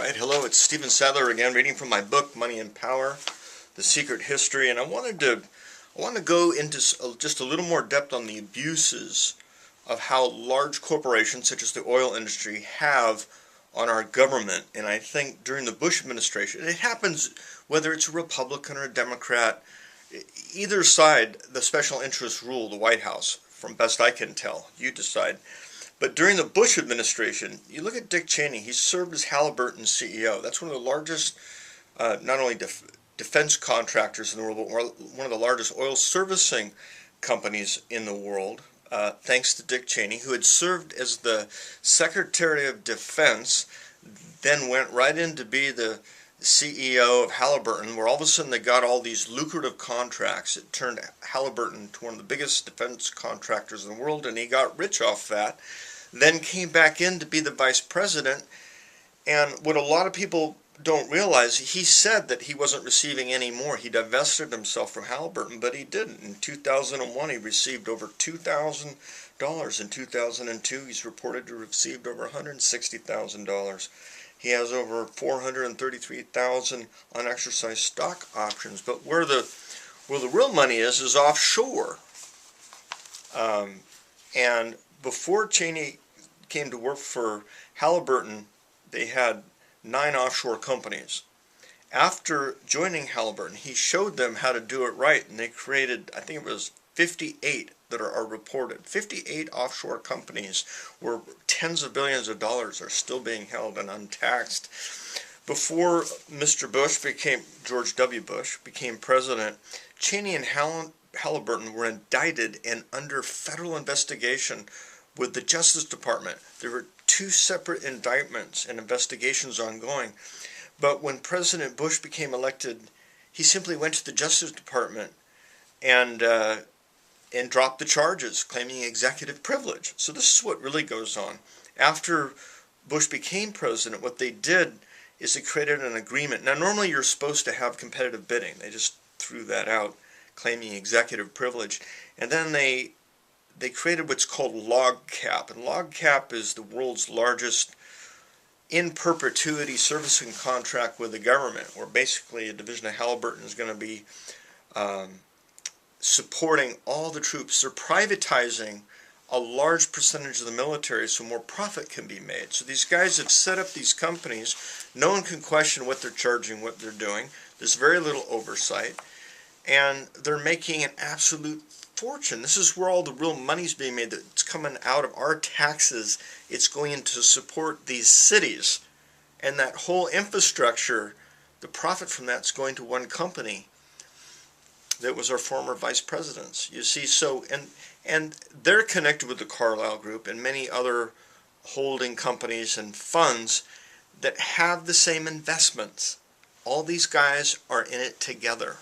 Alright, hello, it's Stephen Sadler again, reading from my book, Money and Power, The Secret History, and I want to go into just a little more depth on the abuses of how large corporations, such as the oil industry, have on our government. And I think during the Bush administration, it happens whether it's a Republican or a Democrat, either side, the special interests rule the White House, from best I can tell. You decide. But during the Bush administration, you look at Dick Cheney. He served as Halliburton's CEO. That's one of the largest, not only defense contractors in the world, but one of the largest oil servicing companies in the world, thanks to Dick Cheney, who had served as the Secretary of Defense, then went right in to be the CEO of Halliburton, where all of a sudden they got all these lucrative contracts. It turned Halliburton into one of the biggest defense contractors in the world, and he got rich off that. Then came back in to be the vice president, and what a lot of people don't realize, he said that he wasn't receiving any more. He divested himself from Halliburton, but he didn't. In 2001, he received over $2,000. In 2002, he's reported to have received over $160,000. He has over 433,000 unexercised stock options. But where the real money is offshore. And before Cheney came to work for Halliburton, they had 9 offshore companies. After joining Halliburton, he showed them how to do it right, and they created, I think it was 58 that are reported. 58 offshore companies where tens of billions of dollars are still being held and untaxed. Before Mr. Bush George W. Bush became president, Cheney and Halliburton were indicted and under federal investigation with the Justice Department. There were 2 separate indictments and investigations ongoing. But when President Bush became elected, he simply went to the Justice Department and dropped the charges, claiming executive privilege. So this is what really goes on. After Bush became president, what they did is they created an agreement. Now, normally you're supposed to have competitive bidding. They just threw that out, claiming executive privilege. And then they created what's called LogCap. And LogCap is the world's largest in perpetuity servicing contract with the government, where basically a division of Halliburton is going to be supporting all the troops. They're privatizing a large percentage of the military so more profit can be made. So these guys have set up these companies. No one can question what they're charging, what they're doing. There's very little oversight. And they're making an absolute fortune. This is where all the real money's being made. That's coming out of our taxes. It's going in to support these cities. And that whole infrastructure, the profit from that's going to one company that was our former vice presidents. You see, so, and they're connected with the Carlyle Group and many other holding companies and funds that have the same investments. All these guys are in it together.